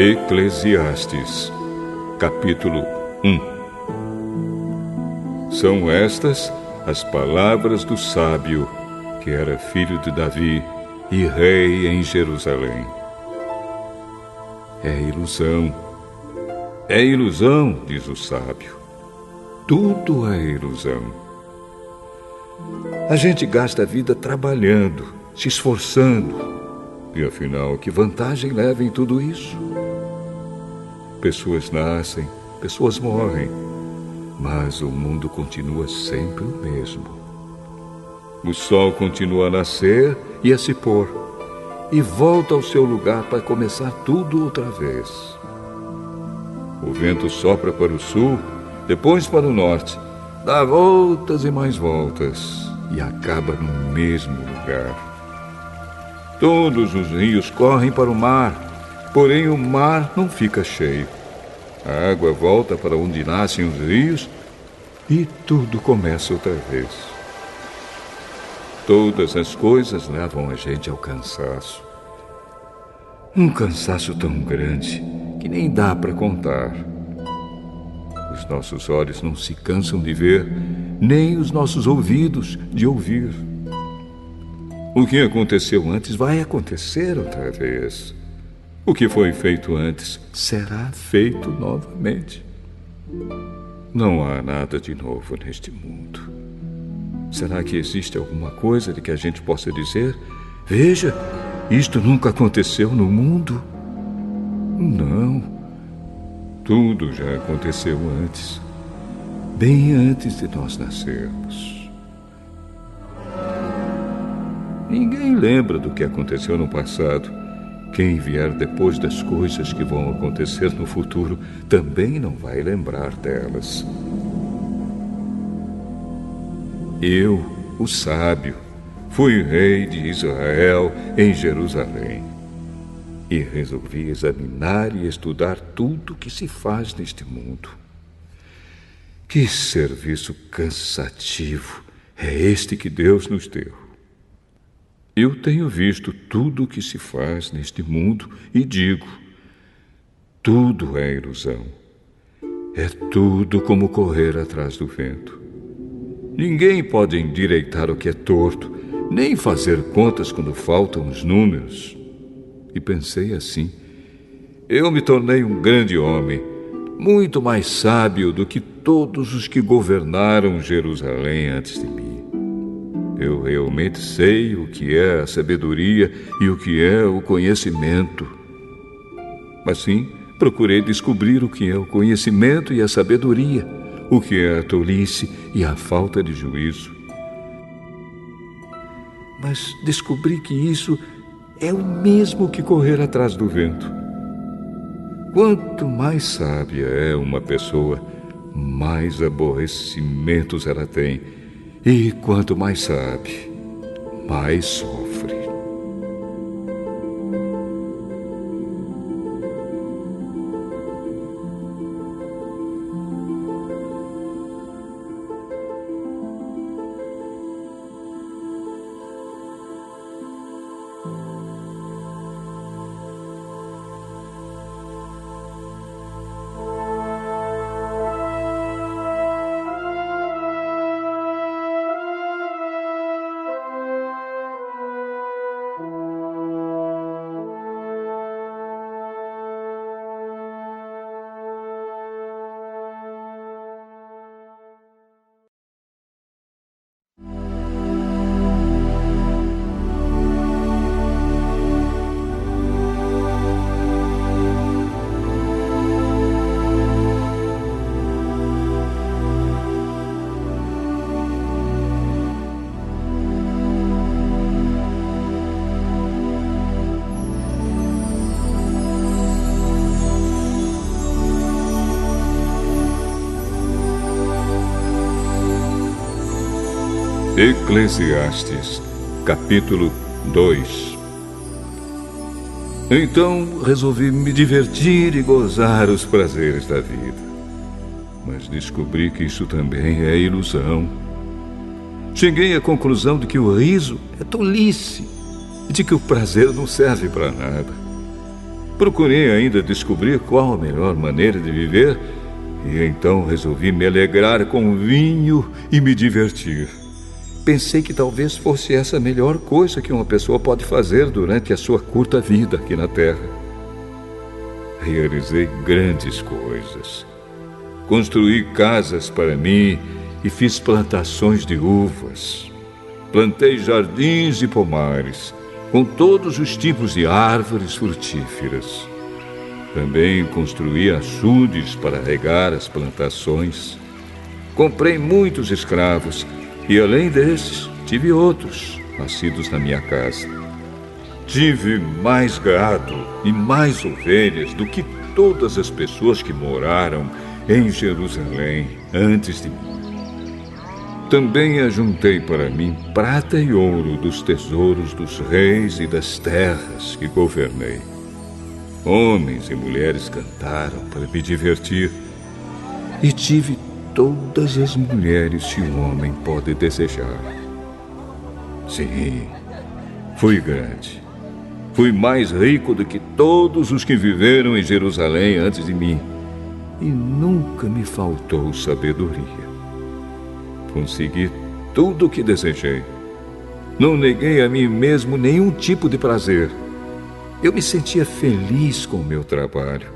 Eclesiastes, capítulo 1. São estas as palavras do sábio, que era filho de Davi e rei em Jerusalém. É ilusão, diz o sábio. Tudo é ilusão. A gente gasta a vida trabalhando, se esforçando. E afinal, que vantagem leva em tudo isso? Pessoas nascem, pessoas morrem, mas o mundo continua sempre o mesmo. O sol continua a nascer e a se pôr, e volta ao seu lugar para começar tudo outra vez. O vento sopra para o sul, depois para o norte, dá voltas e mais voltas, e acaba no mesmo lugar. Todos os rios correm para o mar, porém o mar não fica cheio. A água volta para onde nascem os rios e tudo começa outra vez. Todas as coisas levam a gente ao cansaço. Um cansaço tão grande que nem dá para contar. Os nossos olhos não se cansam de ver, nem os nossos ouvidos de ouvir. O que aconteceu antes vai acontecer outra vez. O que foi feito antes será feito novamente. Não há nada de novo neste mundo. Será que existe alguma coisa de que a gente possa dizer: veja, isto nunca aconteceu no mundo? Não. Tudo já aconteceu antes, bem antes de nós nascermos. Ninguém lembra do que aconteceu no passado. Quem vier depois das coisas que vão acontecer no futuro também não vai lembrar delas. Eu, o sábio, fui rei de Israel em Jerusalém e resolvi examinar e estudar tudo que se faz neste mundo. Que serviço cansativo é este que Deus nos deu! Eu tenho visto tudo o que se faz neste mundo e digo: tudo é ilusão. É tudo como correr atrás do vento. Ninguém pode endireitar o que é torto, nem fazer contas quando faltam os números. E pensei assim: eu me tornei um grande homem, muito mais sábio do que todos os que governaram Jerusalém antes de mim. Eu realmente sei o que é a sabedoria e o que é o conhecimento. Assim, procurei descobrir o que é o conhecimento e a sabedoria, o que é a tolice e a falta de juízo. Mas descobri que isso é o mesmo que correr atrás do vento. Quanto mais sábia é uma pessoa, mais aborrecimentos ela tem. E quanto mais sabe, mais sofre. Eclesiastes, capítulo 2. Então resolvi me divertir e gozar os prazeres da vida. Mas descobri que isso também é ilusão. Cheguei à conclusão de que o riso é tolice e de que o prazer não serve para nada. Procurei ainda descobrir qual a melhor maneira de viver e então resolvi me alegrar com vinho e me divertir. Pensei que talvez fosse essa a melhor coisa que uma pessoa pode fazer durante a sua curta vida aqui na Terra. Realizei grandes coisas. Construí casas para mim e fiz plantações de uvas. Plantei jardins e pomares, com todos os tipos de árvores frutíferas. Também construí açudes para regar as plantações. Comprei muitos escravos e, além desses, tive outros nascidos na minha casa. Tive mais gado e mais ovelhas do que todas as pessoas que moraram em Jerusalém antes de mim. Também ajuntei para mim prata e ouro dos tesouros dos reis e das terras que governei. Homens e mulheres cantaram para me divertir e tive todas as mulheres que um homem pode desejar. Sim, fui grande. Fui mais rico do que todos os que viveram em Jerusalém antes de mim. E nunca me faltou sabedoria. Consegui tudo o que desejei. Não neguei a mim mesmo nenhum tipo de prazer. Eu me sentia feliz com o meu trabalho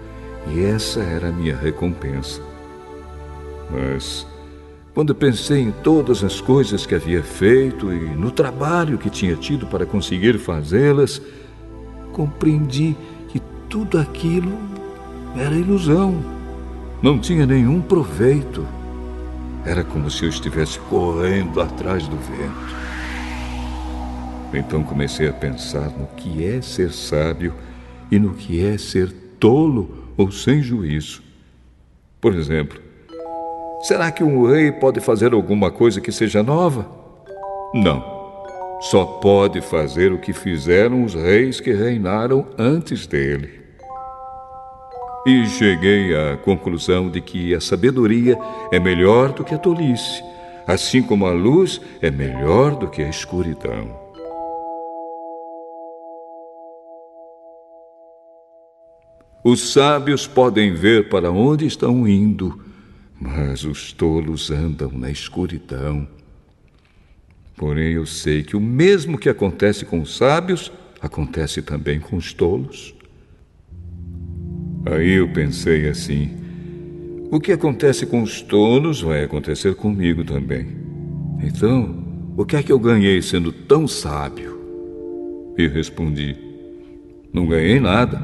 e essa era a minha recompensa. Mas, quando pensei em todas as coisas que havia feito e no trabalho que tinha tido para conseguir fazê-las, compreendi que tudo aquilo era ilusão. Não tinha nenhum proveito. Era como se eu estivesse correndo atrás do vento. Então comecei a pensar no que é ser sábio e no que é ser tolo ou sem juízo. Por exemplo, será que um rei pode fazer alguma coisa que seja nova? Não. Só pode fazer o que fizeram os reis que reinaram antes dele. E cheguei à conclusão de que a sabedoria é melhor do que a tolice, assim como a luz é melhor do que a escuridão. Os sábios podem ver para onde estão indo, mas os tolos andam na escuridão. Porém, eu sei que o mesmo que acontece com os sábios, acontece também com os tolos. Aí eu pensei assim: o que acontece com os tolos vai acontecer comigo também. Então, o que é que eu ganhei sendo tão sábio? E respondi: não ganhei nada.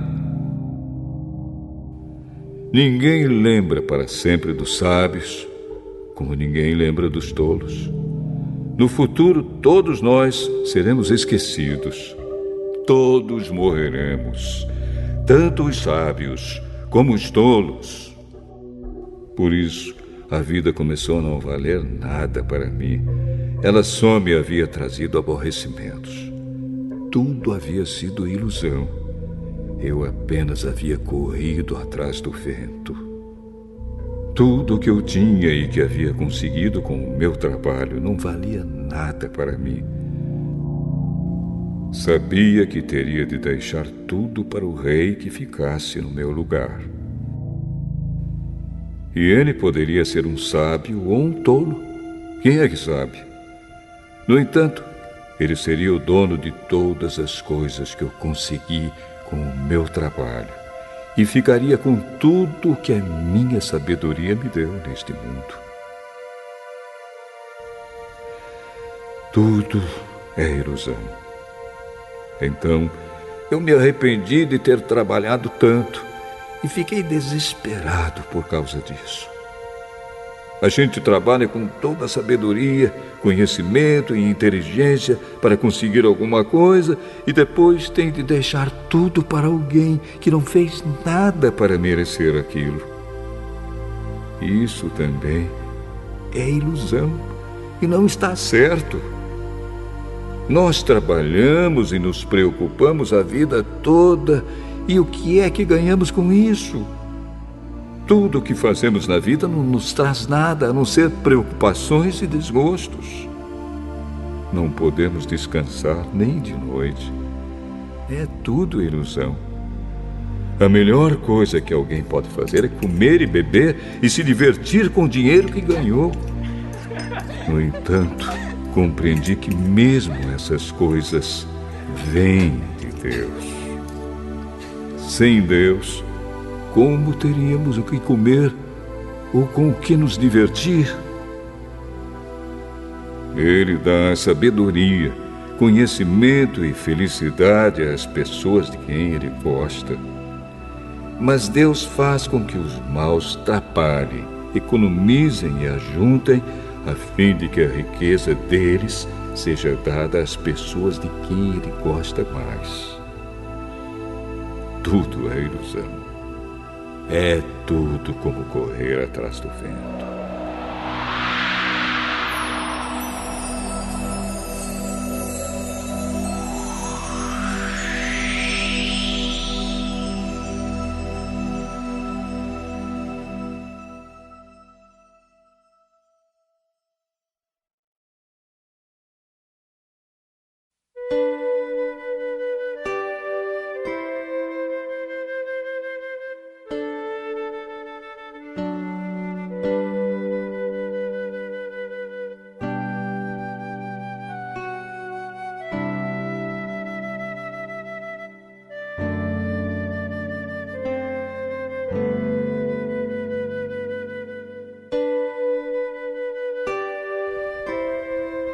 Ninguém lembra para sempre dos sábios, como ninguém lembra dos tolos. No futuro, todos nós seremos esquecidos. Todos morreremos. Tanto os sábios como os tolos. Por isso, a vida começou a não valer nada para mim. Ela só me havia trazido aborrecimentos. Tudo havia sido ilusão. Eu apenas havia corrido atrás do vento. Tudo o que eu tinha e que havia conseguido com o meu trabalho não valia nada para mim. Sabia que teria de deixar tudo para o rei que ficasse no meu lugar. E ele poderia ser um sábio ou um tolo. Quem é que sabe? No entanto, ele seria o dono de todas as coisas que eu consegui com o meu trabalho e ficaria com tudo o que a minha sabedoria me deu neste mundo. Tudo é ilusão. Então, eu me arrependi de ter trabalhado tanto e fiquei desesperado por causa disso. A gente trabalha com toda a sabedoria, conhecimento e inteligência para conseguir alguma coisa e depois tem de deixar tudo para alguém que não fez nada para merecer aquilo. Isso também é ilusão e não está certo. Nós trabalhamos e nos preocupamos a vida toda, e o que é que ganhamos com isso? Tudo o que fazemos na vida não nos traz nada, a não ser preocupações e desgostos. Não podemos descansar nem de noite. É tudo ilusão. A melhor coisa que alguém pode fazer é comer e beber e se divertir com o dinheiro que ganhou. No entanto, compreendi que mesmo essas coisas vêm de Deus. Sem Deus, como teríamos o que comer ou com o que nos divertir? Ele dá sabedoria, conhecimento e felicidade às pessoas de quem Ele gosta. Mas Deus faz com que os maus trabalhem, economizem e ajuntem, a fim de que a riqueza deles seja dada às pessoas de quem Ele gosta mais. Tudo é ilusão. É tudo como correr atrás do vento.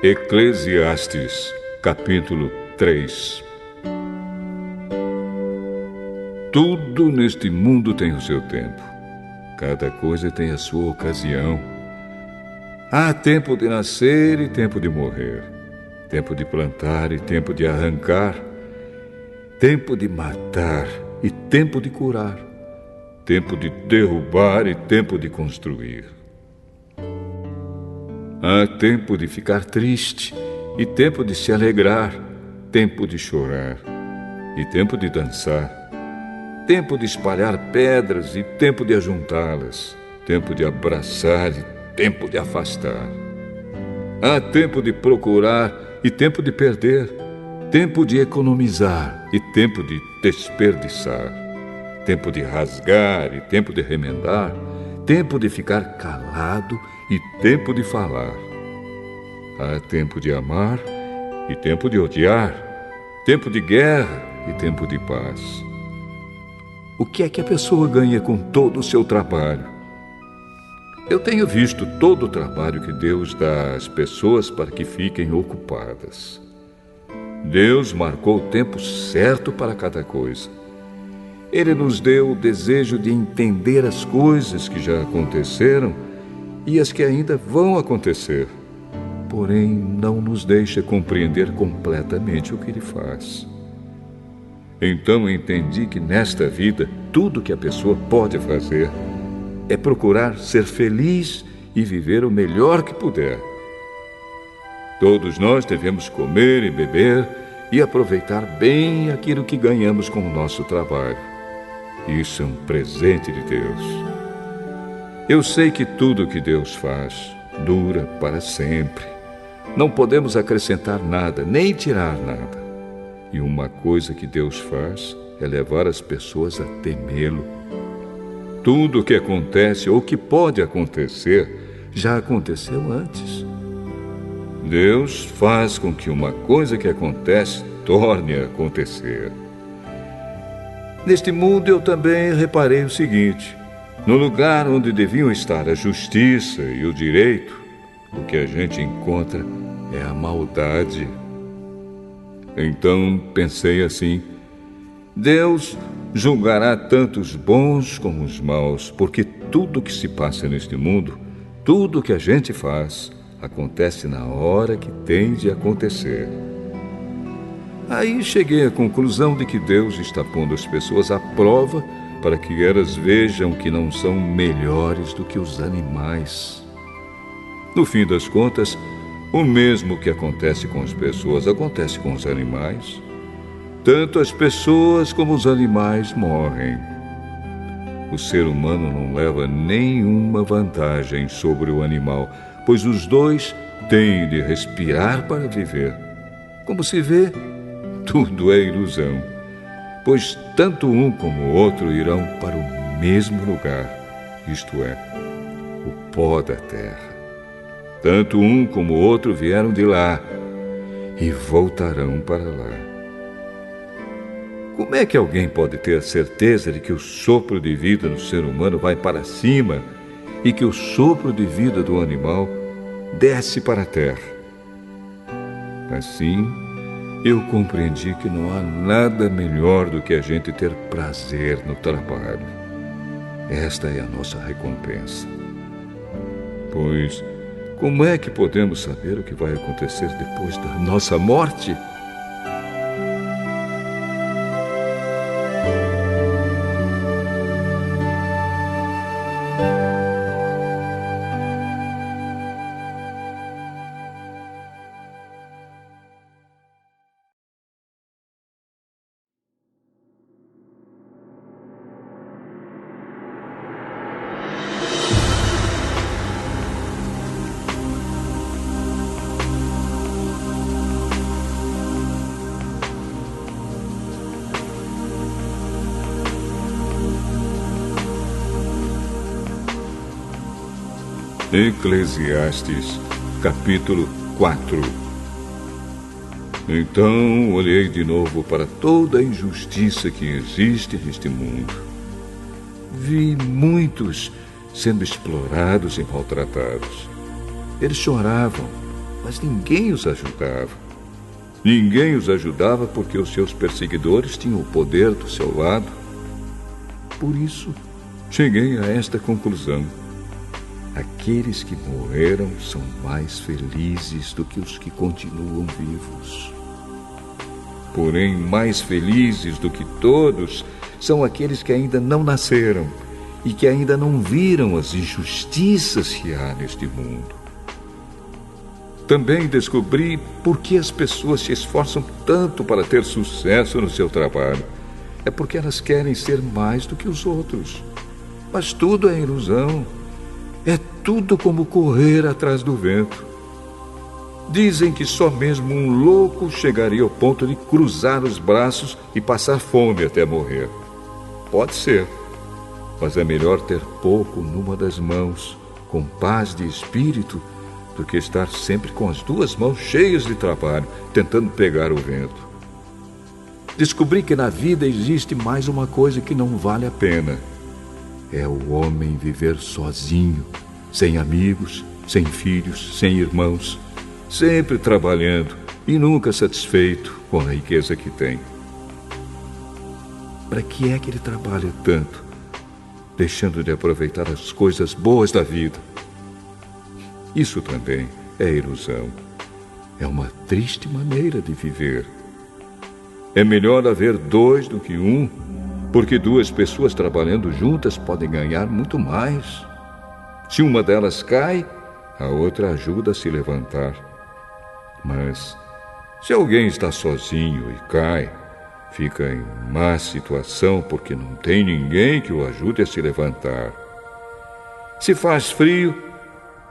Eclesiastes, capítulo 3. Tudo neste mundo tem o seu tempo. Cada coisa tem a sua ocasião. Há tempo de nascer e tempo de morrer. Tempo de plantar e tempo de arrancar. Tempo de matar e tempo de curar. Tempo de derrubar e tempo de construir. Há tempo de ficar triste e tempo de se alegrar, tempo de chorar e tempo de dançar, tempo de espalhar pedras e tempo de ajuntá-las, tempo de abraçar e tempo de afastar. Há tempo de procurar e tempo de perder, tempo de economizar e tempo de desperdiçar, tempo de rasgar e tempo de remendar, tempo de ficar calado e tempo de falar. Há tempo de amar e tempo de odiar, tempo de guerra e tempo de paz. O que é que a pessoa ganha com todo o seu trabalho? Eu tenho visto todo o trabalho que Deus dá às pessoas para que fiquem ocupadas. Deus marcou o tempo certo para cada coisa. Ele nos deu o desejo de entender as coisas que já aconteceram e as que ainda vão acontecer. Porém, não nos deixa compreender completamente o que Ele faz. Então entendi que nesta vida, tudo que a pessoa pode fazer é procurar ser feliz e viver o melhor que puder. Todos nós devemos comer e beber e aproveitar bem aquilo que ganhamos com o nosso trabalho. Isso é um presente de Deus. Eu sei que tudo que Deus faz dura para sempre. Não podemos acrescentar nada, nem tirar nada. E uma coisa que Deus faz é levar as pessoas a temê-lo. Tudo o que acontece ou que pode acontecer já aconteceu antes. Deus faz com que uma coisa que acontece torne a acontecer. Neste mundo eu também reparei o seguinte: no lugar onde deviam estar a justiça e o direito, o que a gente encontra é a maldade. Então pensei assim: Deus julgará tanto os bons como os maus, porque tudo que se passa neste mundo, tudo que a gente faz, acontece na hora que tem de acontecer. Aí cheguei à conclusão de que Deus está pondo as pessoas à prova para que elas vejam que não são melhores do que os animais. No fim das contas, o mesmo que acontece com as pessoas acontece com os animais. Tanto as pessoas como os animais morrem. O ser humano não leva nenhuma vantagem sobre o animal, pois os dois têm de respirar para viver. Como se vê, tudo é ilusão. pois tanto um como o outro irão para o mesmo lugar, isto é, o pó da terra. Tanto um como o outro vieram de lá e voltarão para lá. Como é que alguém pode ter a certeza de que o sopro de vida do ser humano vai para cima e que o sopro de vida do animal desce para a terra? Assim, eu compreendi que não há nada melhor do que a gente ter prazer no trabalho. Esta é a nossa recompensa. Pois, como é que podemos saber o que vai acontecer depois da nossa morte? Eclesiastes, capítulo 4. Então olhei de novo para toda a injustiça que existe neste mundo. Vi muitos sendo explorados e maltratados. Eles choravam, mas ninguém os ajudava. Ninguém os ajudava porque os seus perseguidores tinham o poder do seu lado. Por isso, cheguei a esta conclusão. Aqueles que morreram são mais felizes do que os que continuam vivos. Porém, mais felizes do que todos são aqueles que ainda não nasceram e que ainda não viram as injustiças que há neste mundo. Também descobri por que as pessoas se esforçam tanto para ter sucesso no seu trabalho. É porque elas querem ser mais do que os outros. Mas tudo é ilusão. É tudo como correr atrás do vento. Dizem que só mesmo um louco chegaria ao ponto de cruzar os braços e passar fome até morrer. Pode ser, mas é melhor ter pouco numa das mãos, com paz de espírito, do que estar sempre com as duas mãos cheias de trabalho, tentando pegar o vento. Descobri que na vida existe mais uma coisa que não vale a pena. É o homem viver sozinho, sem amigos, sem filhos, sem irmãos, sempre trabalhando e nunca satisfeito com a riqueza que tem. Para que é que ele trabalha tanto, deixando de aproveitar as coisas boas da vida? Isso também é ilusão. É uma triste maneira de viver. É melhor haver dois do que um, porque duas pessoas trabalhando juntas podem ganhar muito mais. Se uma delas cai, a outra ajuda a se levantar. Mas, se alguém está sozinho e cai, fica em má situação porque não tem ninguém que o ajude a se levantar. Se faz frio,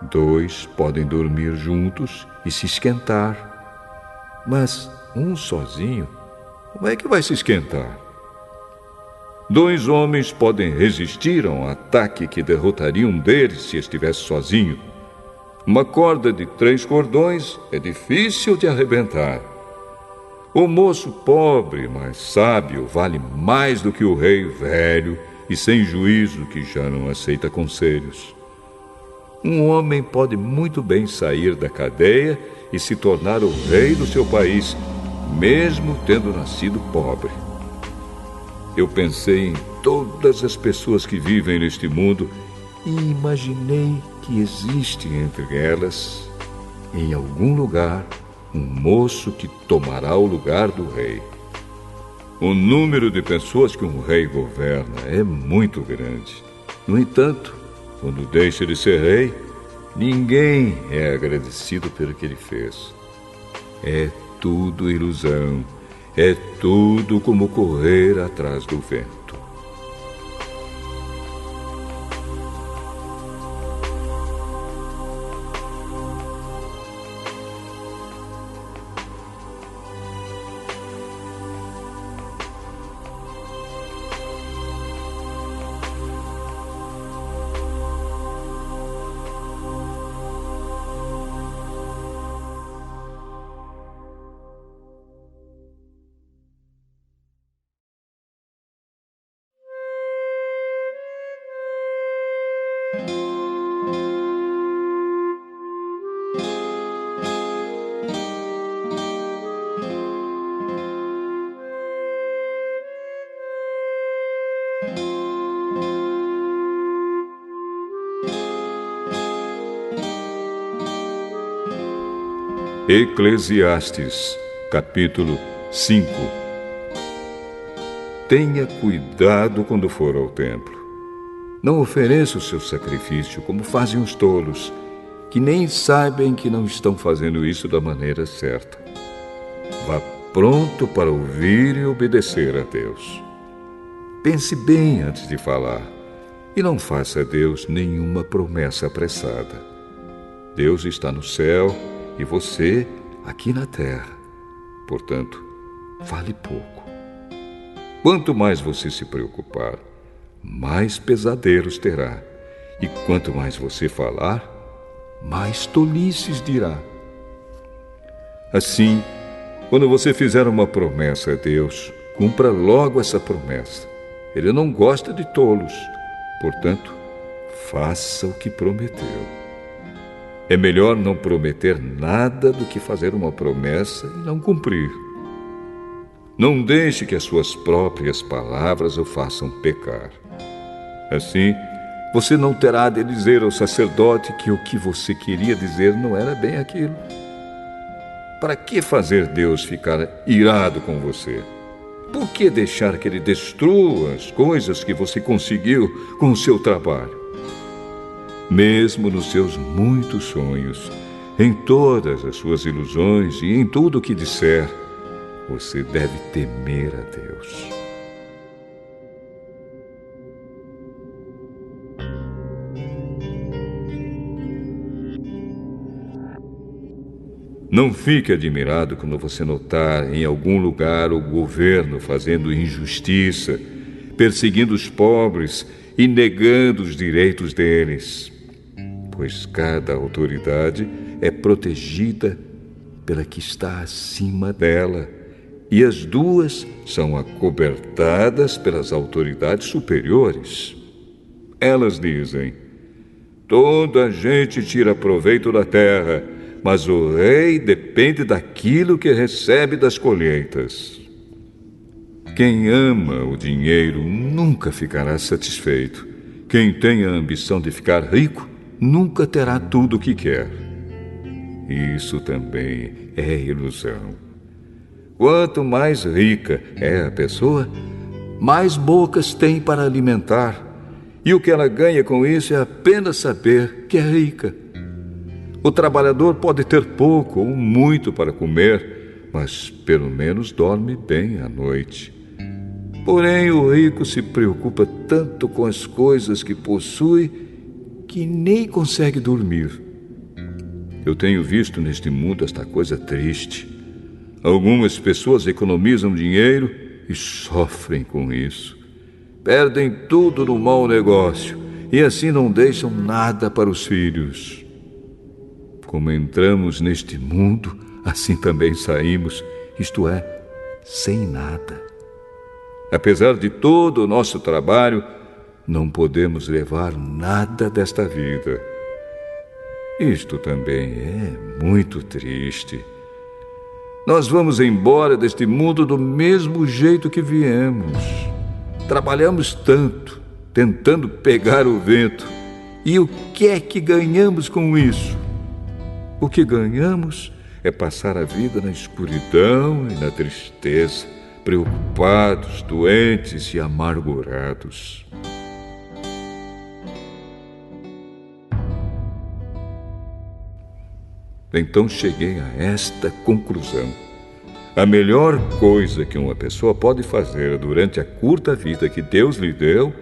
dois podem dormir juntos e se esquentar. Mas um sozinho, como é que vai se esquentar? Dois homens podem resistir a um ataque que derrotaria um deles se estivesse sozinho. Uma corda de 3 cordões é difícil de arrebentar. O moço pobre, mas sábio, vale mais do que o rei velho e sem juízo que já não aceita conselhos. Um homem pode muito bem sair da cadeia e se tornar o rei do seu país, mesmo tendo nascido pobre. Eu pensei em todas as pessoas que vivem neste mundo e imaginei que existe entre elas, em algum lugar, um moço que tomará o lugar do rei. O número de pessoas que um rei governa é muito grande. No entanto, quando deixa de ser rei, ninguém é agradecido pelo que ele fez. É tudo ilusão. É tudo como correr atrás do vento. Eclesiastes, capítulo 5. Tenha cuidado quando for ao templo. Não ofereça o seu sacrifício como fazem os tolos, que nem sabem que não estão fazendo isso da maneira certa. Vá pronto para ouvir e obedecer a Deus. Pense bem antes de falar e não faça a Deus nenhuma promessa apressada. Deus está no céu e você aqui na terra. Portanto, fale pouco. Quanto mais você se preocupar, mais pesadelos terá. E quanto mais você falar, mais tolices dirá. Assim, quando você fizer uma promessa a Deus, cumpra logo essa promessa. Ele não gosta de tolos. Portanto, faça o que prometeu. É melhor não prometer nada do que fazer uma promessa e não cumprir. Não deixe que as suas próprias palavras o façam pecar. Assim, você não terá de dizer ao sacerdote que o que você queria dizer não era bem aquilo. Para que fazer Deus ficar irado com você? Por que deixar que Ele destrua as coisas que você conseguiu com o seu trabalho? Mesmo nos seus muitos sonhos, em todas as suas ilusões e em tudo o que disser, você deve temer a Deus. Não fique admirado quando você notar em algum lugar o governo fazendo injustiça, perseguindo os pobres e negando os direitos deles, pois cada autoridade é protegida pela que está acima dela, e as duas são acobertadas pelas autoridades superiores. Elas dizem: toda a gente tira proveito da terra, mas o rei depende daquilo que recebe das colheitas. Quem ama o dinheiro nunca ficará satisfeito. Quem tem a ambição de ficar rico nunca terá tudo o que quer. Isso também é ilusão. Quanto mais rica é a pessoa, mais bocas tem para alimentar. E o que ela ganha com isso é apenas saber que é rica. O trabalhador pode ter pouco ou muito para comer, mas pelo menos dorme bem à noite. Porém, o rico se preocupa tanto com as coisas que possui que nem consegue dormir. Eu tenho visto neste mundo esta coisa triste. Algumas pessoas economizam dinheiro e sofrem com isso. Perdem tudo no mau negócio e assim não deixam nada para os filhos. Como entramos neste mundo, assim também saímos, isto é, sem nada. Apesar de todo o nosso trabalho, não podemos levar nada desta vida. Isto também é muito triste. Nós vamos embora deste mundo do mesmo jeito que viemos. Trabalhamos tanto, tentando pegar o vento. E o que é que ganhamos com isso? O que ganhamos é passar a vida na escuridão e na tristeza, preocupados, doentes e amargurados. Então cheguei a esta conclusão. A melhor coisa que uma pessoa pode fazer durante a curta vida que Deus lhe deu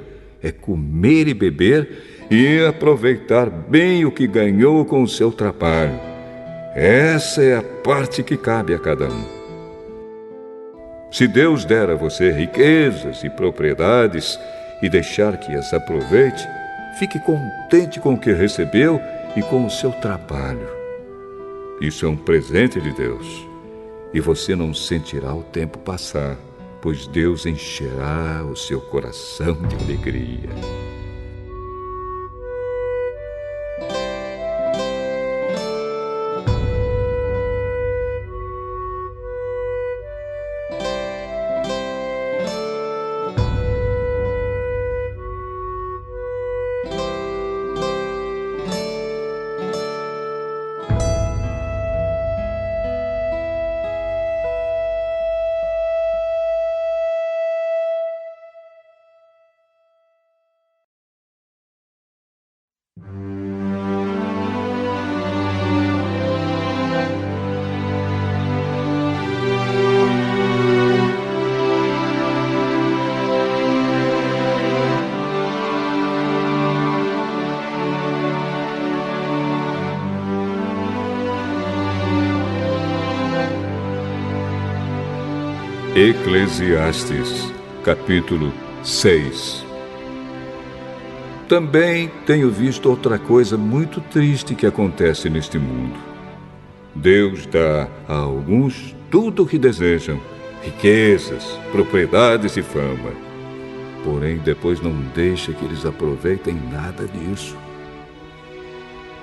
é comer e beber e aproveitar bem o que ganhou com o seu trabalho. Essa é a parte que cabe a cada um. Se Deus der a você riquezas e propriedades e deixar que as aproveite, fique contente com o que recebeu e com o seu trabalho. Isso é um presente de Deus, e você não sentirá o tempo passar, pois Deus encherá o seu coração de alegria. Eclesiastes, capítulo 6. Também tenho visto outra coisa muito triste que acontece neste mundo. Deus dá a alguns tudo o que desejam, riquezas, propriedades e fama. Porém, depois não deixa que eles aproveitem nada disso.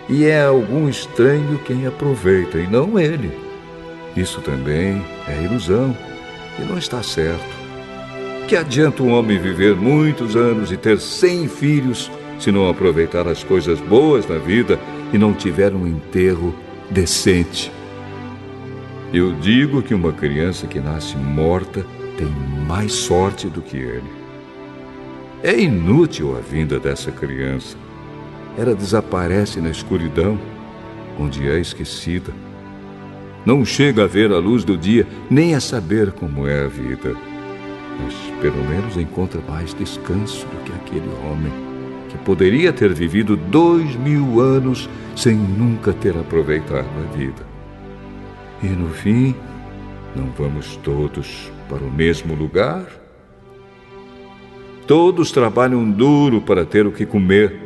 E é algum estranho quem aproveita, e não ele. Isso também é ilusão, e não está certo. Que adianta um homem viver muitos anos e ter 100 filhos se não aproveitar as coisas boas da vida e não tiver um enterro decente? Eu digo que uma criança que nasce morta tem mais sorte do que ele. É inútil a vinda dessa criança. Ela desaparece na escuridão, onde é esquecida. Não chega a ver a luz do dia, nem a saber como é a vida. Mas pelo menos encontra mais descanso do que aquele homem que poderia ter vivido 2000 anos sem nunca ter aproveitado a vida. E no fim, não vamos todos para o mesmo lugar? Todos trabalham duro para ter o que comer,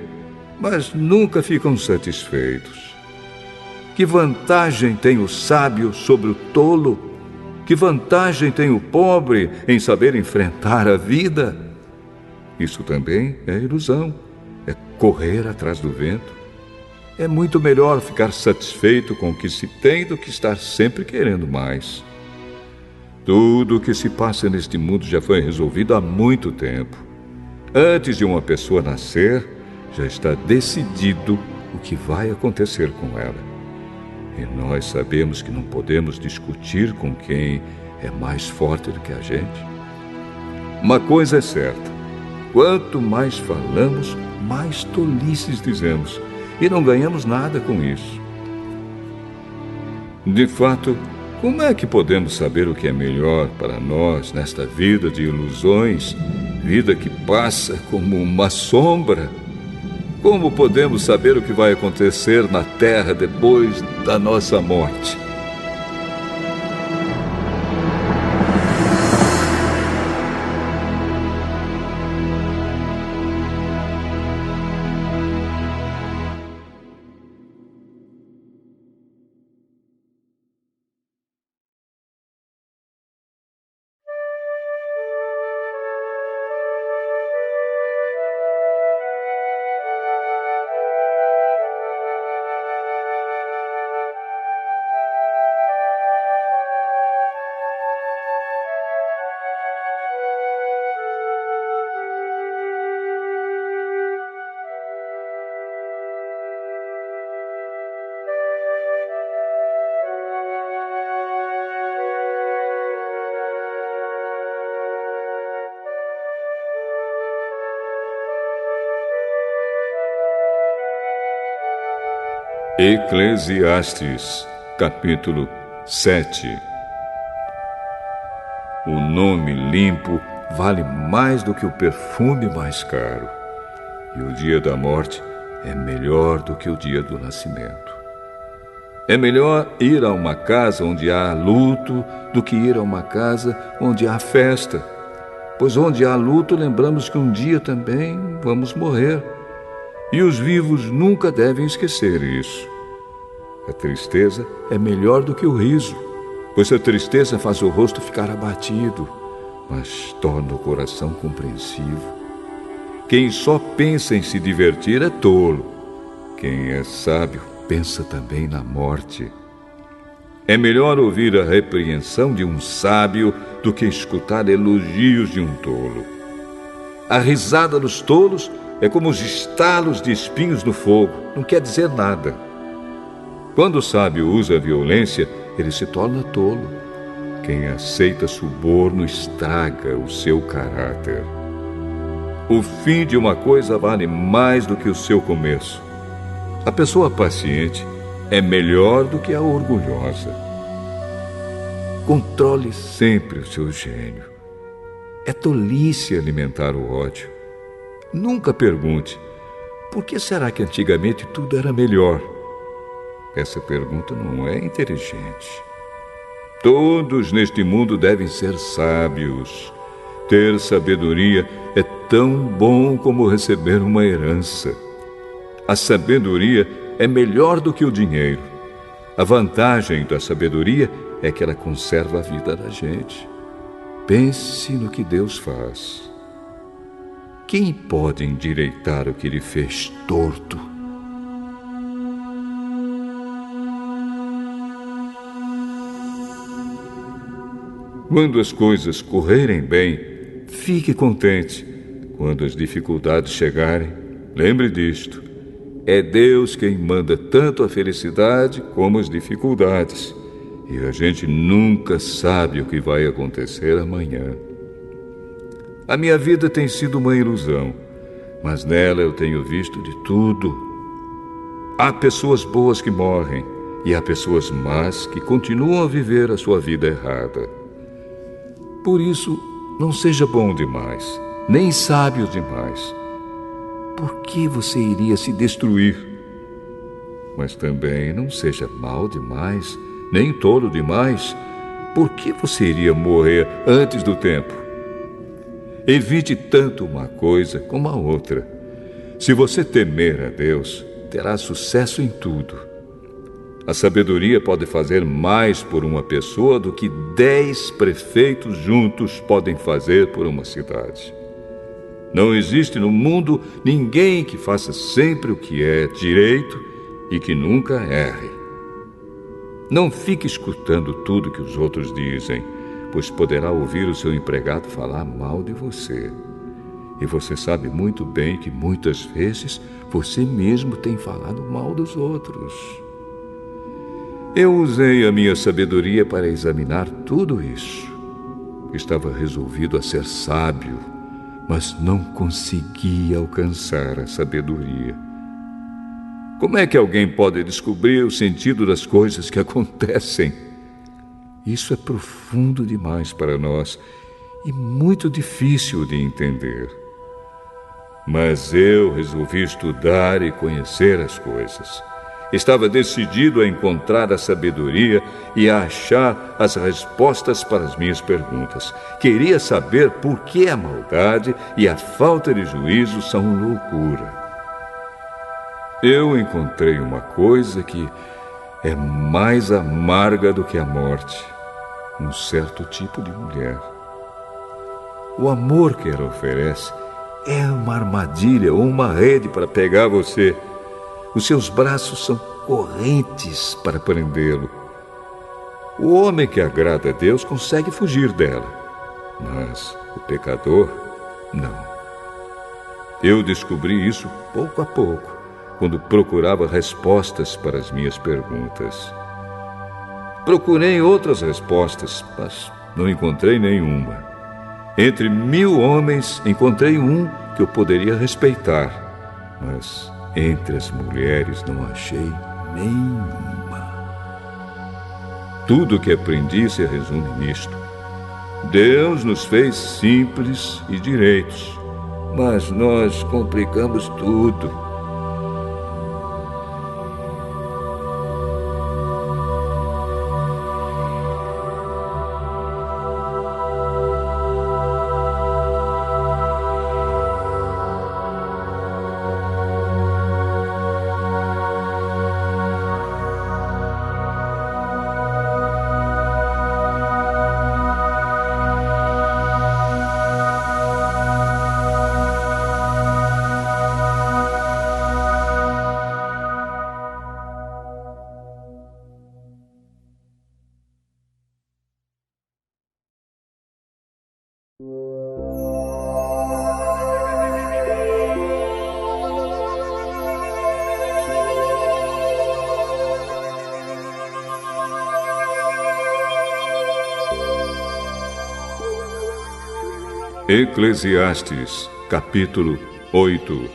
mas nunca ficam satisfeitos. Que vantagem tem o sábio sobre o tolo? Que vantagem tem o pobre em saber enfrentar a vida? Isso também é ilusão, é correr atrás do vento. É muito melhor ficar satisfeito com o que se tem do que estar sempre querendo mais. Tudo o que se passa neste mundo já foi resolvido há muito tempo. Antes de uma pessoa nascer, já está decidido o que vai acontecer com ela. E nós sabemos que não podemos discutir com quem é mais forte do que a gente. Uma coisa é certa: quanto mais falamos, mais tolices dizemos, e não ganhamos nada com isso. De fato, como é que podemos saber o que é melhor para nós nesta vida de ilusões, vida que passa como uma sombra? Como podemos saber o que vai acontecer na terra depois da nossa morte? Eclesiastes, capítulo 7. O nome limpo vale mais do que o perfume mais caro, e o dia da morte é melhor do que o dia do nascimento. É melhor ir a uma casa onde há luto do que ir a uma casa onde há festa, pois onde há luto lembramos que um dia também vamos morrer. E os vivos nunca devem esquecer isso. A tristeza é melhor do que o riso, pois a tristeza faz o rosto ficar abatido, mas torna o coração compreensivo. Quem só pensa em se divertir é tolo. Quem é sábio pensa também na morte. É melhor ouvir a repreensão de um sábio do que escutar elogios de um tolo. A risada dos tolos é como os estalos de espinhos no fogo, não quer dizer nada. Quando o sábio usa a violência, ele se torna tolo. Quem aceita suborno estraga o seu caráter. O fim de uma coisa vale mais do que o seu começo. A pessoa paciente é melhor do que a orgulhosa. Controle sempre o seu gênio. É tolice alimentar o ódio. Nunca pergunte: por que será que antigamente tudo era melhor? Essa pergunta não é inteligente. Todos neste mundo devem ser sábios. Ter sabedoria é tão bom como receber uma herança. A sabedoria é melhor do que o dinheiro. A vantagem da sabedoria é que ela conserva a vida da gente. Pense no que Deus faz. Quem pode endireitar o que Ele fez torto? Quando as coisas correrem bem, fique contente. Quando as dificuldades chegarem, lembre disto. É Deus quem manda tanto a felicidade como as dificuldades. E a gente nunca sabe o que vai acontecer amanhã. A minha vida tem sido uma ilusão, mas nela eu tenho visto de tudo. Há pessoas boas que morrem e há pessoas más que continuam a viver a sua vida errada. Por isso, não seja bom demais, nem sábio demais. Por que você iria se destruir? Mas também não seja mau demais, nem tolo demais. Por que você iria morrer antes do tempo? Evite tanto uma coisa como a outra. Se você temer a Deus, terá sucesso em tudo. A sabedoria pode fazer mais por uma pessoa do que 10 prefeitos juntos podem fazer por uma cidade. Não existe no mundo ninguém que faça sempre o que é direito e que nunca erre. Não fique escutando tudo que os outros dizem, pois poderá ouvir o seu empregado falar mal de você. E você sabe muito bem que muitas vezes você mesmo tem falado mal dos outros. Eu usei a minha sabedoria para examinar tudo isso. Estava resolvido a ser sábio, mas não conseguia alcançar a sabedoria. Como é que alguém pode descobrir o sentido das coisas que acontecem? Isso é profundo demais para nós e muito difícil de entender. Mas eu resolvi estudar e conhecer as coisas. Estava decidido a encontrar a sabedoria e a achar as respostas para as minhas perguntas. Queria saber por que a maldade e a falta de juízo são loucura. Eu encontrei uma coisa que é mais amarga do que a morte: um certo tipo de mulher. O amor que ela oferece é uma armadilha ou uma rede para pegar você. Os seus braços são correntes para prendê-lo. O homem que agrada a Deus consegue fugir dela, mas o pecador, não. Eu descobri isso pouco a pouco, quando procurava respostas para as minhas perguntas. Procurei outras respostas, mas não encontrei nenhuma. Entre 1000 homens, encontrei um que eu poderia respeitar, mas entre as mulheres não achei nenhuma. Tudo o que aprendi se resume nisto. Deus nos fez simples e direitos, mas nós complicamos tudo. Eclesiastes, capítulo 8.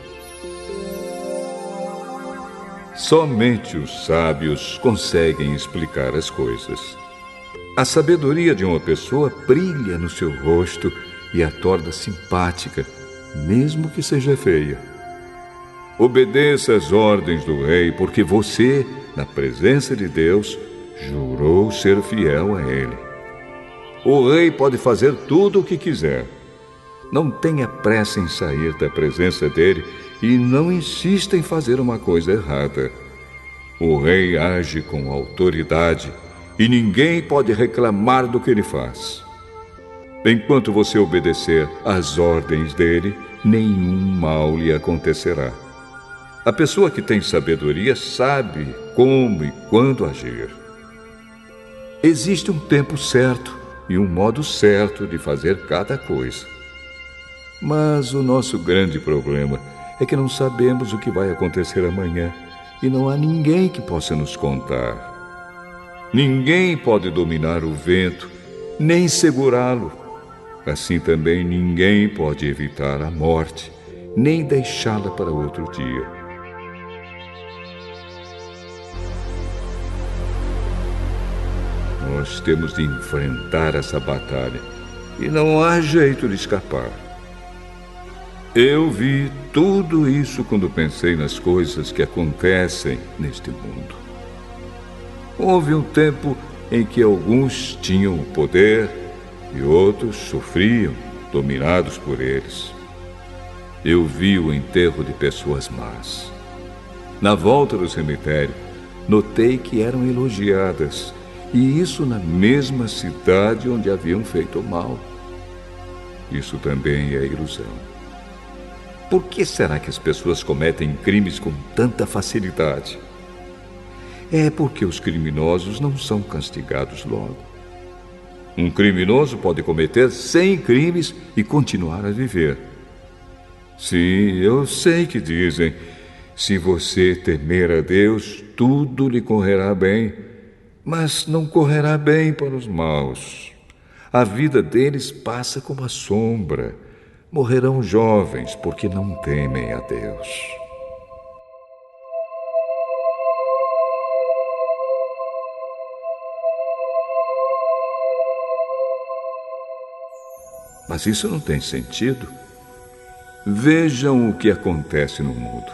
Somente os sábios conseguem explicar as coisas. A sabedoria de uma pessoa brilha no seu rosto e a torna simpática, mesmo que seja feia. Obedeça às ordens do rei, porque você, na presença de Deus, jurou ser fiel a ele. O rei pode fazer tudo o que quiser. Não tenha pressa em sair da presença dele e não insista em fazer uma coisa errada. O rei age com autoridade e ninguém pode reclamar do que ele faz. Enquanto você obedecer às ordens dele, nenhum mal lhe acontecerá. A pessoa que tem sabedoria sabe como e quando agir. Existe um tempo certo e um modo certo de fazer cada coisa. Mas o nosso grande problema é que não sabemos o que vai acontecer amanhã e não há ninguém que possa nos contar. Ninguém pode dominar o vento, nem segurá-lo. Assim também ninguém pode evitar a morte, nem deixá-la para outro dia. Nós temos de enfrentar essa batalha e não há jeito de escapar. Eu vi tudo isso quando pensei nas coisas que acontecem neste mundo. Houve um tempo em que alguns tinham o poder e outros sofriam, dominados por eles. Eu vi o enterro de pessoas más. Na volta do cemitério, notei que eram elogiadas, e isso na mesma cidade onde haviam feito mal. Isso também é ilusão. Por que será que as pessoas cometem crimes com tanta facilidade? É porque os criminosos não são castigados logo. Um criminoso pode cometer 100 crimes e continuar a viver. Sim, eu sei que dizem, se você temer a Deus, tudo lhe correrá bem, mas não correrá bem para os maus. A vida deles passa como a sombra. Morrerão jovens porque não temem a Deus. Mas isso não tem sentido. Vejam o que acontece no mundo.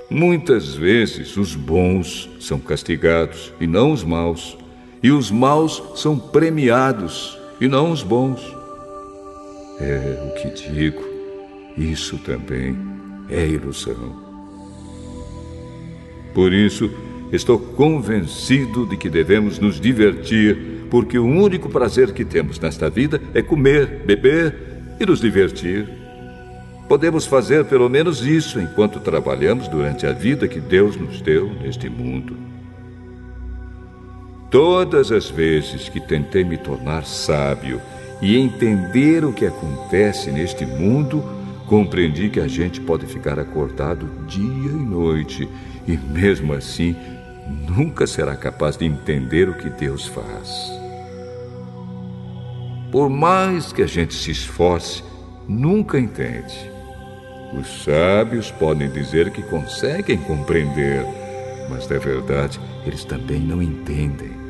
Muitas vezes os bons são castigados e não os maus, e os maus são premiados e não os bons. É o que digo, isso também é ilusão. Por isso, estou convencido de que devemos nos divertir, porque o único prazer que temos nesta vida é comer, beber e nos divertir. Podemos fazer pelo menos isso enquanto trabalhamos durante a vida que Deus nos deu neste mundo. Todas as vezes que tentei me tornar sábio e entender o que acontece neste mundo, compreendi que a gente pode ficar acordado dia e noite e, mesmo assim, nunca será capaz de entender o que Deus faz. Por mais que a gente se esforce, nunca entende. Os sábios podem dizer que conseguem compreender, mas, na verdade, eles também não entendem.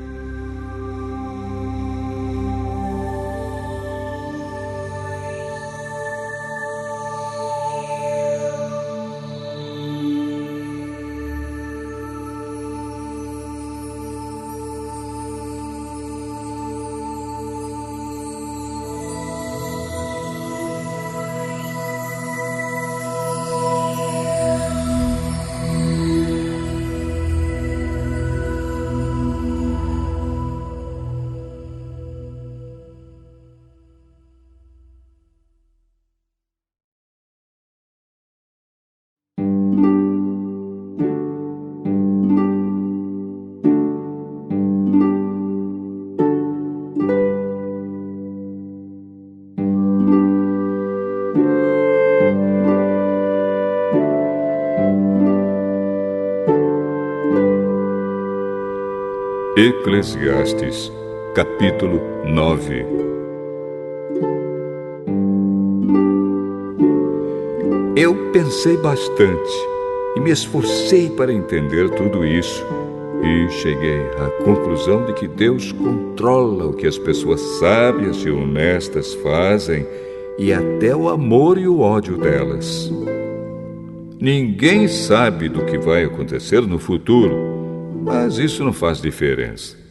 Eclesiastes, capítulo 9. Eu pensei bastante e me esforcei para entender tudo isso e cheguei à conclusão de que Deus controla o que as pessoas sábias e honestas fazem e até o amor e o ódio delas. Ninguém sabe do que vai acontecer no futuro, mas isso não faz diferença.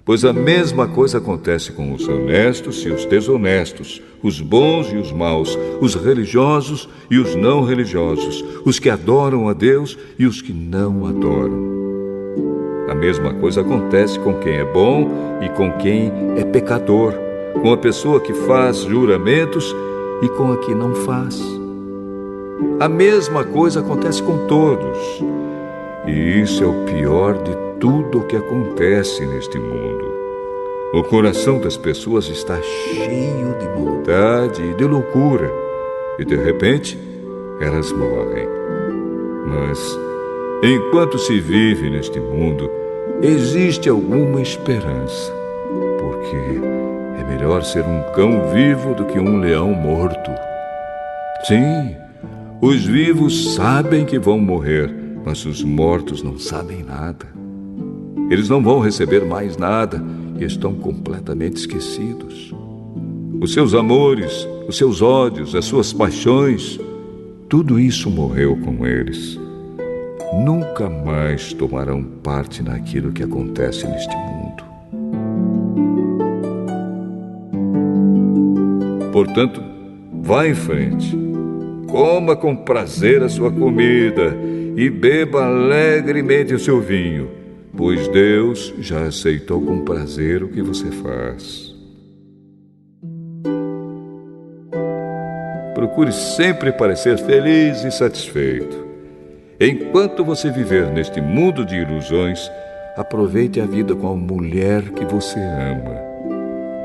Pois a mesma coisa acontece com os honestos e os desonestos, os bons e os maus, os religiosos e os não religiosos, os que adoram a Deus e os que não adoram. A mesma coisa acontece com quem é bom e com quem é pecador, com a pessoa que faz juramentos e com a que não faz. A mesma coisa acontece com todos. E isso é o pior de tudo o que acontece neste mundo. O coração das pessoas está cheio de maldade e de loucura, e de repente elas morrem. Mas, enquanto se vive neste mundo, existe alguma esperança, porque é melhor ser um cão vivo do que um leão morto. Sim, os vivos sabem que vão morrer, mas os mortos não sabem nada. Eles não vão receber mais nada e estão completamente esquecidos. Os seus amores, os seus ódios, as suas paixões, tudo isso morreu com eles. Nunca mais tomarão parte naquilo que acontece neste mundo. Portanto, vá em frente. Coma com prazer a sua comida e beba alegremente o seu vinho, pois Deus já aceitou com prazer o que você faz. Procure sempre parecer feliz e satisfeito. Enquanto você viver neste mundo de ilusões, aproveite a vida com a mulher que você ama,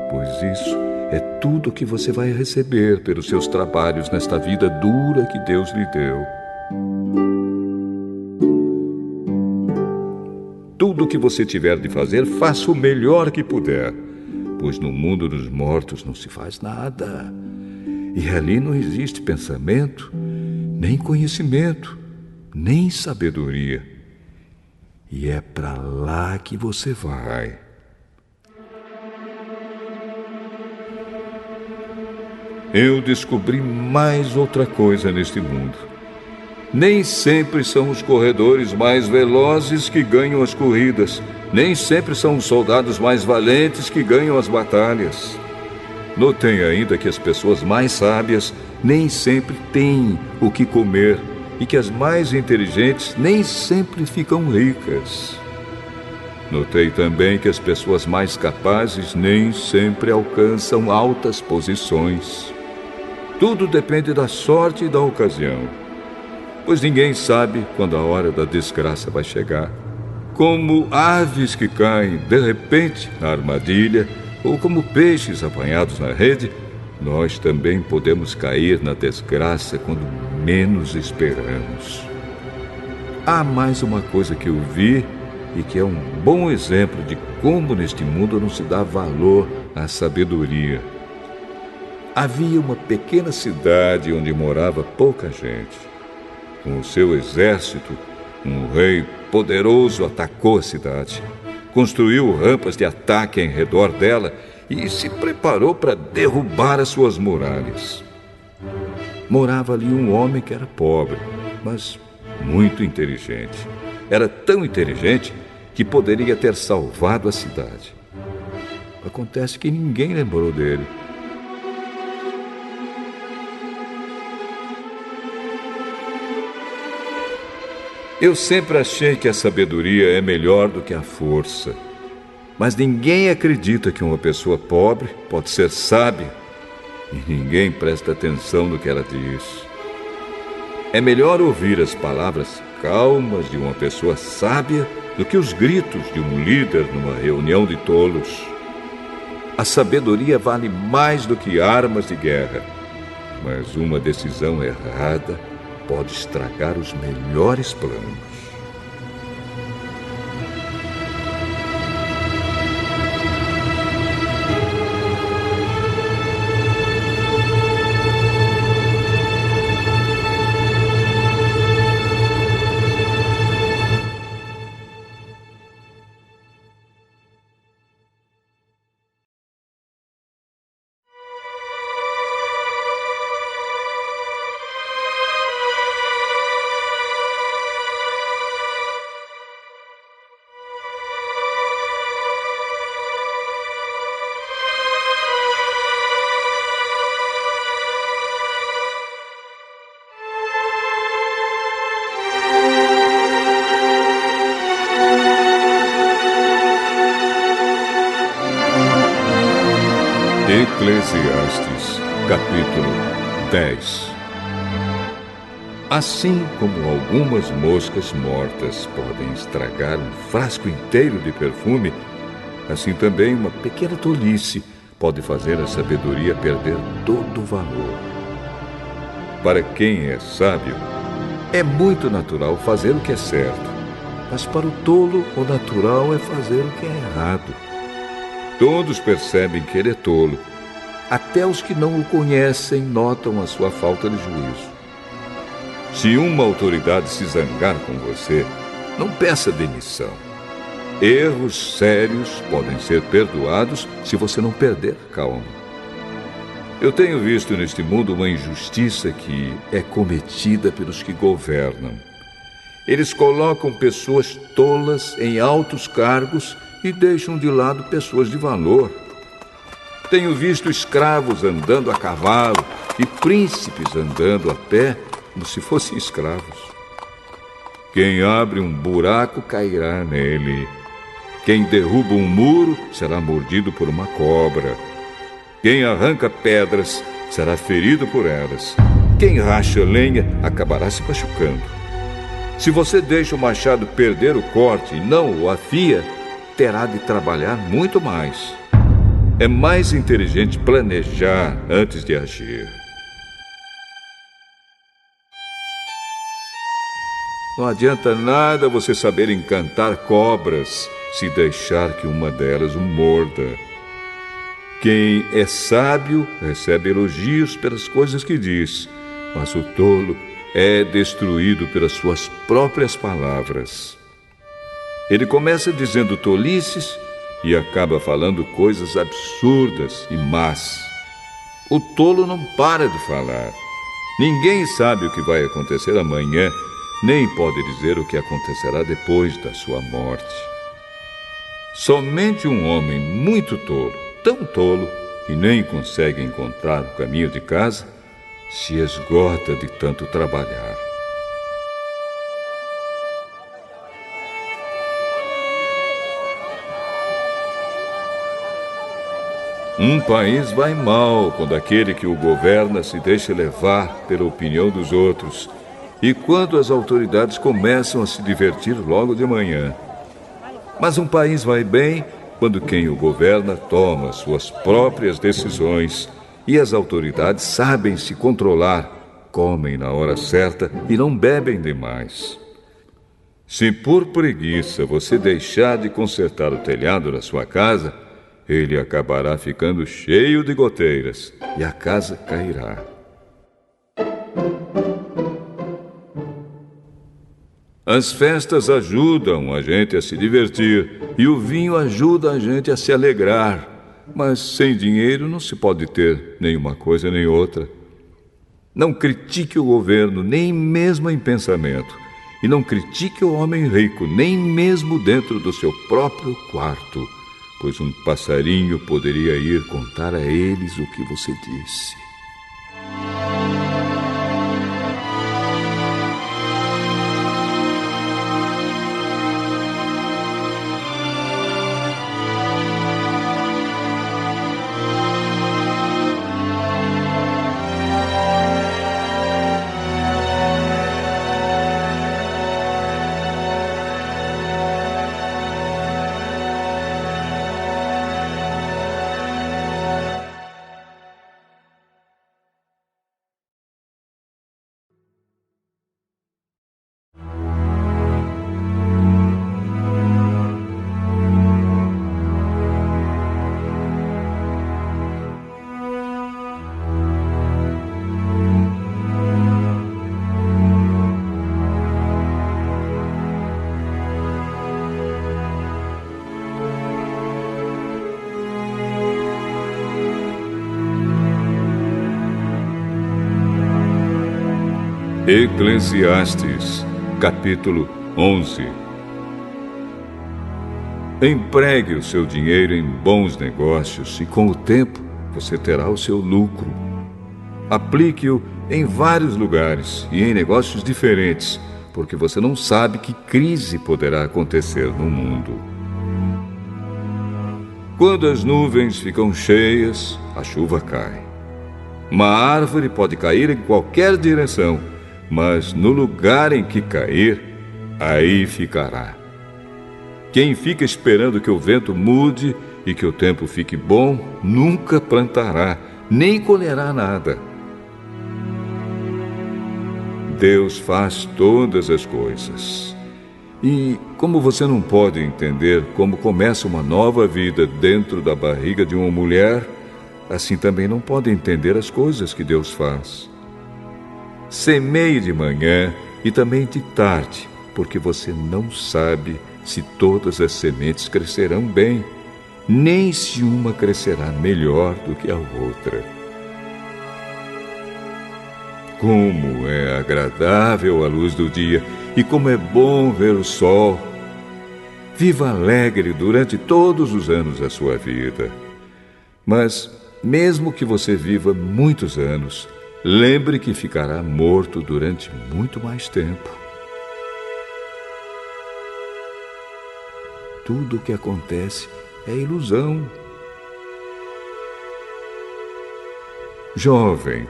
pois isso é tudo que você vai receber pelos seus trabalhos nesta vida dura que Deus lhe deu. Tudo o que você tiver de fazer, faça o melhor que puder, pois no mundo dos mortos não se faz nada. E ali não existe pensamento, nem conhecimento, nem sabedoria. E é para lá que você vai. Eu descobri mais outra coisa neste mundo. Nem sempre são os corredores mais velozes que ganham as corridas. Nem sempre são os soldados mais valentes que ganham as batalhas. Notei ainda que as pessoas mais sábias nem sempre têm o que comer e que as mais inteligentes nem sempre ficam ricas. Notei também que as pessoas mais capazes nem sempre alcançam altas posições. Tudo depende da sorte e da ocasião, pois ninguém sabe quando a hora da desgraça vai chegar. Como aves que caem de repente na armadilha, ou como peixes apanhados na rede, nós também podemos cair na desgraça quando menos esperamos. Há mais uma coisa que eu vi e que é um bom exemplo de como neste mundo não se dá valor à sabedoria. Havia uma pequena cidade onde morava pouca gente. Com o seu exército, um rei poderoso atacou a cidade, construiu rampas de ataque em redor dela e se preparou para derrubar as suas muralhas. Morava ali um homem que era pobre, mas muito inteligente. Era tão inteligente que poderia ter salvado a cidade. Acontece que ninguém lembrou dele. Eu sempre achei que a sabedoria é melhor do que a força. Mas ninguém acredita que uma pessoa pobre pode ser sábia. E ninguém presta atenção no que ela diz. É melhor ouvir as palavras calmas de uma pessoa sábia do que os gritos de um líder numa reunião de tolos. A sabedoria vale mais do que armas de guerra. Mas uma decisão errada pode estragar os melhores planos. Eclesiastes, capítulo 10. Assim como algumas moscas mortas podem estragar um frasco inteiro de perfume, assim também uma pequena tolice pode fazer a sabedoria perder todo o valor. Para quem é sábio, é muito natural fazer o que é certo, mas para o tolo, o natural é fazer o que é errado. Todos percebem que ele é tolo. Até os que não o conhecem notam a sua falta de juízo. Se uma autoridade se zangar com você, não peça demissão. Erros sérios podem ser perdoados se você não perder a calma. Eu tenho visto neste mundo uma injustiça que é cometida pelos que governam. Eles colocam pessoas tolas em altos cargos e deixam de lado pessoas de valor. Tenho visto escravos andando a cavalo e príncipes andando a pé como se fossem escravos. Quem abre um buraco cairá nele. Quem derruba um muro será mordido por uma cobra. Quem arranca pedras será ferido por elas. Quem racha lenha acabará se machucando. Se você deixa o machado perder o corte e não o afia, terá de trabalhar muito mais. É mais inteligente planejar antes de agir. Não adianta nada você saber encantar cobras se deixar que uma delas o morda. Quem é sábio recebe elogios pelas coisas que diz, mas o tolo é destruído pelas suas próprias palavras. Ele começa dizendo tolices e acaba falando coisas absurdas e más. O tolo não para de falar. Ninguém sabe o que vai acontecer amanhã, nem pode dizer o que acontecerá depois da sua morte. Somente um homem muito tolo, tão tolo que nem consegue encontrar o caminho de casa, se esgota de tanto trabalhar. Um país vai mal quando aquele que o governa se deixa levar pela opinião dos outros e quando as autoridades começam a se divertir logo de manhã. Mas um país vai bem quando quem o governa toma suas próprias decisões e as autoridades sabem se controlar, comem na hora certa e não bebem demais. Se por preguiça você deixar de consertar o telhado da sua casa, ele acabará ficando cheio de goteiras e a casa cairá. As festas ajudam a gente a se divertir e o vinho ajuda a gente a se alegrar. Mas sem dinheiro não se pode ter nem uma coisa nem outra. Não critique o governo, nem mesmo em pensamento. E não critique o homem rico, nem mesmo dentro do seu próprio quarto, pois um passarinho poderia ir contar a eles o que você disse. Eclesiastes, capítulo 11. Empregue o seu dinheiro em bons negócios e com o tempo você terá o seu lucro. Aplique-o em vários lugares e em negócios diferentes, porque você não sabe que crise poderá acontecer no mundo. Quando as nuvens ficam cheias, a chuva cai. Uma árvore pode cair em qualquer direção, mas no lugar em que cair, aí ficará. Quem fica esperando que o vento mude e que o tempo fique bom, nunca plantará, nem colherá nada. Deus faz todas as coisas. E como você não pode entender como começa uma nova vida dentro da barriga de uma mulher, assim também não pode entender as coisas que Deus faz. Semeie de manhã e também de tarde, porque você não sabe se todas as sementes crescerão bem, nem se uma crescerá melhor do que a outra. Como é agradável a luz do dia e como é bom ver o sol. Viva alegre durante todos os anos da sua vida. Mas, mesmo que você viva muitos anos, lembre que ficará morto durante muito mais tempo. Tudo o que acontece é ilusão. Jovem,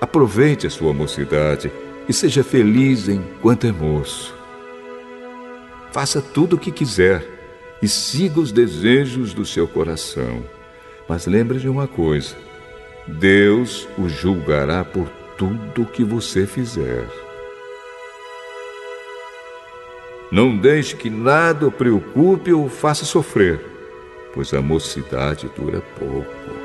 aproveite a sua mocidade e seja feliz enquanto é moço. Faça tudo o que quiser e siga os desejos do seu coração. Mas lembre de uma coisa: Deus o julgará por tudo o que você fizer. Não deixe que nada o preocupe ou o faça sofrer, pois a mocidade dura pouco.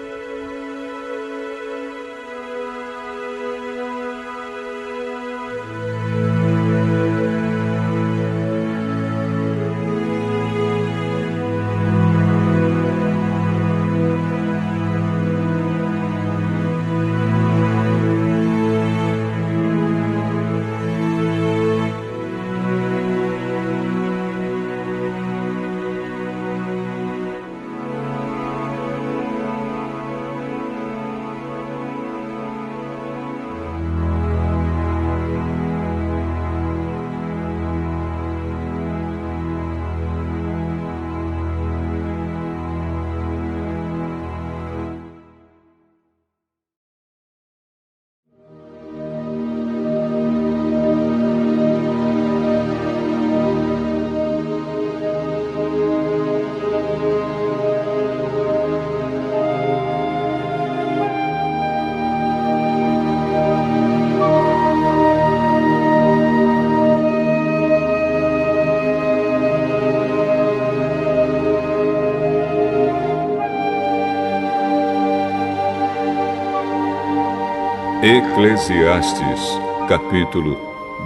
Eclesiastes, capítulo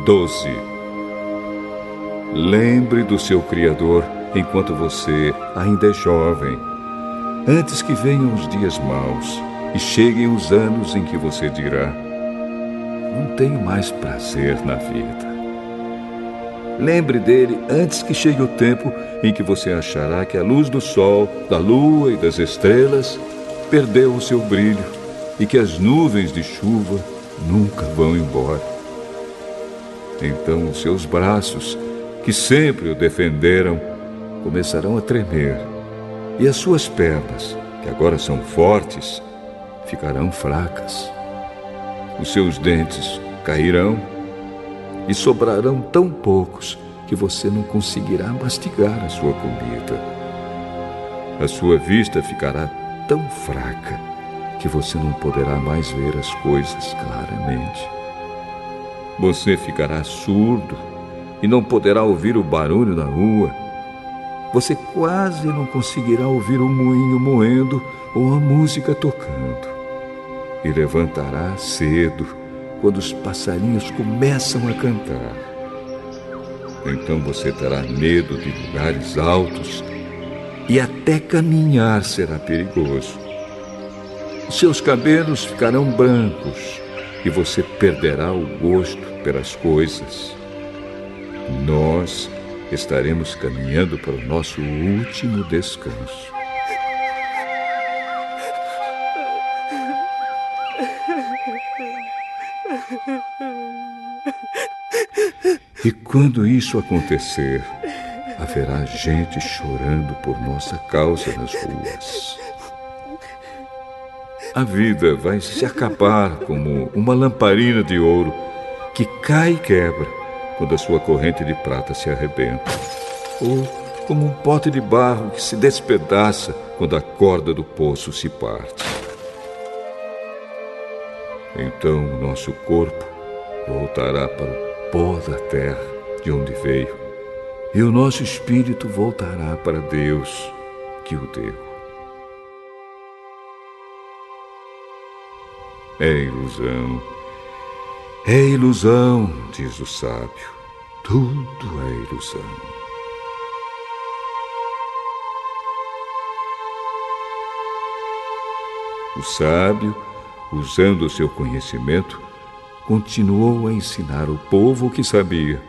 12. Lembre do seu Criador enquanto você ainda é jovem, antes que venham os dias maus e cheguem os anos em que você dirá: não tenho mais prazer na vida. Lembre dele antes que chegue o tempo em que você achará que a luz do sol, da lua e das estrelas perdeu o seu brilho e que as nuvens de chuva nunca vão embora. Então os seus braços, que sempre o defenderam, começarão a tremer, e as suas pernas, que agora são fortes, ficarão fracas. Os seus dentes cairão e sobrarão tão poucos que você não conseguirá mastigar a sua comida. A sua vista ficará tão fraca que você não poderá mais ver as coisas claramente. Você ficará surdo e não poderá ouvir o barulho da rua. Você quase não conseguirá ouvir o moinho moendo ou a música tocando. E levantará cedo, quando os passarinhos começam a cantar. Então você terá medo de lugares altos e até caminhar será perigoso. Seus cabelos ficarão brancos e você perderá o gosto pelas coisas. Nós estaremos caminhando para o nosso último descanso. E quando isso acontecer, haverá gente chorando por nossa causa nas ruas. A vida vai se acabar como uma lamparina de ouro que cai e quebra quando a sua corrente de prata se arrebenta, ou como um pote de barro que se despedaça quando a corda do poço se parte. Então o nosso corpo voltará para o pó da terra de onde veio, e o nosso espírito voltará para Deus que o deu. É ilusão, diz o sábio. Tudo é ilusão. O sábio, usando o seu conhecimento, continuou a ensinar o povo o que sabia.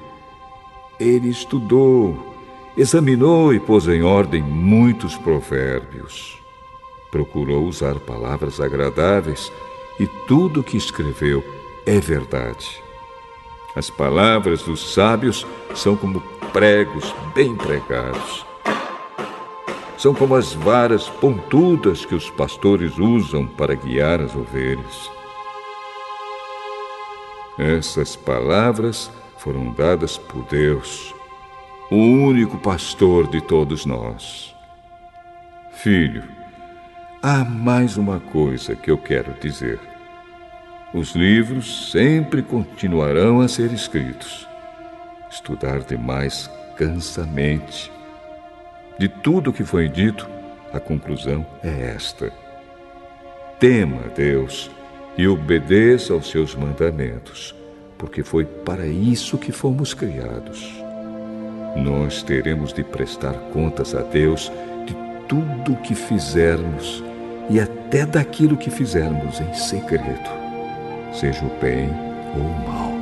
Ele estudou, examinou e pôs em ordem muitos provérbios. Procurou usar palavras agradáveis e tudo o que escreveu é verdade. As palavras dos sábios são como pregos bem pregados. São como as varas pontudas que os pastores usam para guiar as ovelhas. Essas palavras foram dadas por Deus, o único pastor de todos nós. Filho, há mais uma coisa que eu quero dizer. Os livros sempre continuarão a ser escritos. Estudar demais cansa a mente. De tudo o que foi dito, a conclusão é esta: tema a Deus e obedeça aos seus mandamentos, porque foi para isso que fomos criados. Nós teremos de prestar contas a Deus de tudo o que fizermos e até daquilo que fizermos em segredo, seja o bem ou o mal.